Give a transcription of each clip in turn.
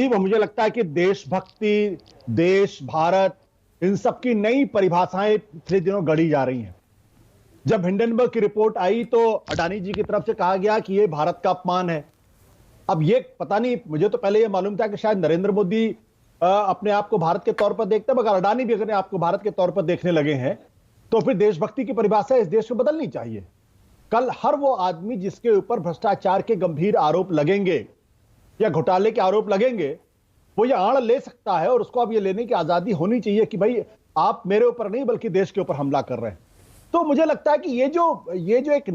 नहीं, मुझे लगता है कि देशभक्ति, देश, भारत, इन सब की नई परिभाषाएं पिछले दिनों गढ़ी जा रही हैं। जब हिंडनबर्ग की रिपोर्ट आई तो अडानी जी की तरफ से कहा गया कि ये भारत का अपमान है। अब ये पता नहीं, मुझे तो पहले ये मालूम था कि शायद नरेंद्र मोदी अपने आप को भारत के तौर पर देखते हैं, मगर अडानी भी अगर आपको भारत के तौर पर देखने लगे हैं तो फिर देशभक्ति की परिभाषा इस देश को बदलनी चाहिए। कल हर वो आदमी जिसके ऊपर भ्रष्टाचार के गंभीर आरोप लगेंगे या घोटाले के आरोप लगेंगे, वो ये आड़ ले सकता है और उसको अब ये लेने की आजादी होनी चाहिए कि भाई आप मेरे ऊपर नहीं बल्कि देश के ऊपर हमला कर रहे हैं। तो मुझे लगता है कि ये जो एक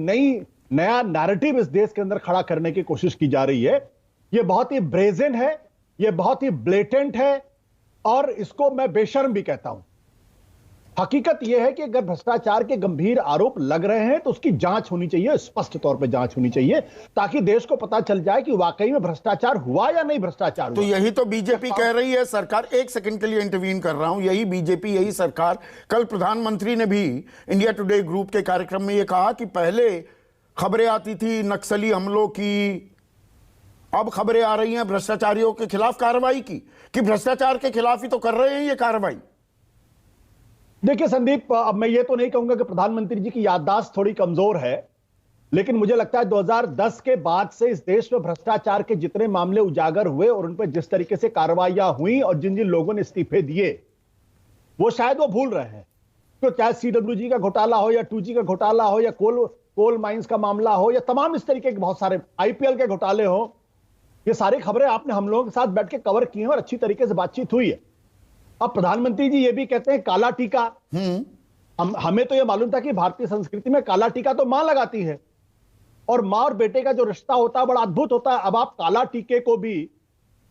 नया नैरेटिव इस देश के अंदर खड़ा करने की कोशिश की जा रही है, ये बहुत ही ब्रेजन है, ये बहुत ही ब्लेटेंट है और इसको मैं बेशर्म भी कहता हूं। हकीकत यह है कि अगर भ्रष्टाचार के गंभीर आरोप लग रहे हैं तो उसकी जांच होनी चाहिए, स्पष्ट तौर पे जांच होनी चाहिए, ताकि देश को पता चल जाए कि वाकई में भ्रष्टाचार हुआ या नहीं भ्रष्टाचार हुआ। तो यही तो बीजेपी कह रही है। सरकार, एक सेकंड के लिए इंटरवीन कर रहा हूं, यही बीजेपी, यही सरकार, कल प्रधानमंत्री ने भी इंडिया टुडे ग्रुप के कार्यक्रम में यह कहा कि पहले खबरें आती थी नक्सली हमलों की, अब खबरें आ रही हैं भ्रष्टाचारियों के खिलाफ कार्रवाई की, कि भ्रष्टाचार के खिलाफ ही तो कर रहे हैं ये कार्रवाई। देखिए संदीप, अब मैं ये तो नहीं कहूंगा कि प्रधानमंत्री जी की याददाश्त थोड़ी कमजोर है, लेकिन मुझे लगता है 2010 के बाद से इस देश में भ्रष्टाचार के जितने मामले उजागर हुए और उन पर जिस तरीके से कार्रवाइयां हुई और जिन जिन लोगों ने इस्तीफे दिए, वो शायद वो भूल रहे हैं। तो चाहे CWG का घोटाला हो या 2G का घोटाला हो या कोल माइंस का मामला हो या तमाम इस तरीके के बहुत सारे IPL के घोटाले हो, ये सारी खबरें आपने हम लोगों के साथ बैठ के कवर की हैं और अच्छी तरीके से बातचीत हुई है। अब प्रधानमंत्री जी ये भी कहते हैं काला टीका। हमें तो ये मालूम था कि भारतीय संस्कृति में काला टीका तो मां लगाती है और मां और बेटे का जो रिश्ता होता है बड़ा अद्भुत होता है। अब आप काला टीके को भी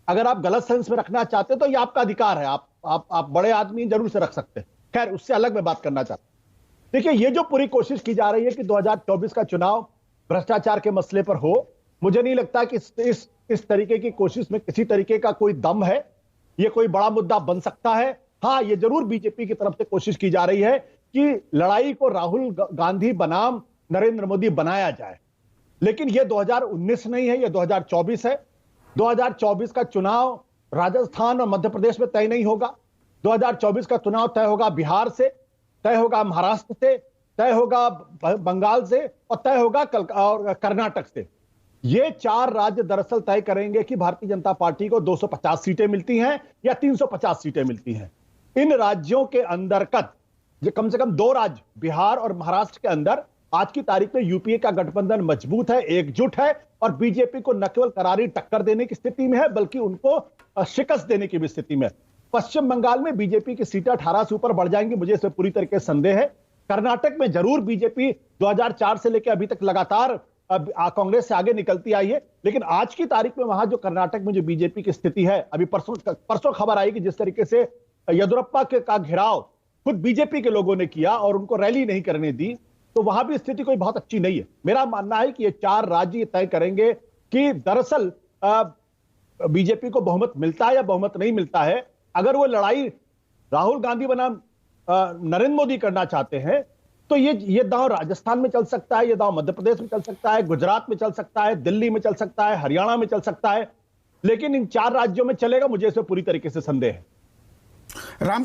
अगर आप गलत सेंस में रखना चाहते हैं तो ये आपका अधिकार है, आप बड़े आदमी जरूर से रख सकते हैं। खैर, उससे अलग मैं बात करना चाहता हूं। देखिए, ये जो पूरी कोशिश की जा रही है कि 2024 का चुनाव भ्रष्टाचार के मसले पर हो, मुझे नहीं लगता कि इस तरीके की कोशिश में किसी तरीके का कोई दम है। ये कोई बड़ा मुद्दा बन सकता है। हां, ये जरूर बीजेपी की तरफ से कोशिश की जा रही है कि लड़ाई को राहुल गांधी बनाम नरेंद्र मोदी बनाया जाए, लेकिन ये 2019 नहीं है, ये 2024 है। 2024 का चुनाव राजस्थान और मध्य प्रदेश में तय नहीं होगा। 2024 का चुनाव तय होगा बिहार से, तय होगा महाराष्ट्र से, तय होगा बंगाल से और तय होगा कर्नाटक से। ये 4 राज्य दरअसल तय करेंगे कि भारतीय जनता पार्टी को 250 सीटें मिलती हैं या 350 सीटें मिलती हैं। इन राज्यों के अंतर्गत कम से कम 2 राज्य बिहार और महाराष्ट्र के अंदर आज की तारीख में यूपीए का गठबंधन मजबूत है, एकजुट है और बीजेपी को न केवल करारी टक्कर देने की स्थिति में है बल्कि उनको शिकस्त देने की भी स्थिति में है। पश्चिम बंगाल में बीजेपी की सीटें 18 से ऊपर बढ़ जाएंगी, मुझे इसमें पूरी तरीके से संदेह है। कर्नाटक में जरूर बीजेपी 2004 से लेकर अभी तक लगातार कांग्रेस से आगे निकलती आई है, लेकिन आज की तारीख में वहां जो कर्नाटक में जो बीजेपी की स्थिति है, अभी परसों खबर आई कि जिस तरीके से येदियुरप्पा का घेराव खुद बीजेपी के लोगों ने किया और उनको रैली नहीं करने दी, तो वहां भी स्थिति कोई बहुत अच्छी नहीं है। मेरा मानना है कि ये 4 राज्य तय करेंगे कि दरअसल बीजेपी को बहुमत मिलता है या बहुमत नहीं मिलता है। अगर वो लड़ाई राहुल गांधी बनाम नरेंद्र मोदी करना चाहते हैं तो ये दांव राजस्थान में चल सकता है, ये दांव मध्य प्रदेश में चल सकता है, गुजरात में चल सकता है, दिल्ली में चल सकता है, हरियाणा में चल सकता है, लेकिन इन 4 राज्यों में चलेगा, मुझे इसमें पूरी तरीके से संदेह है। राम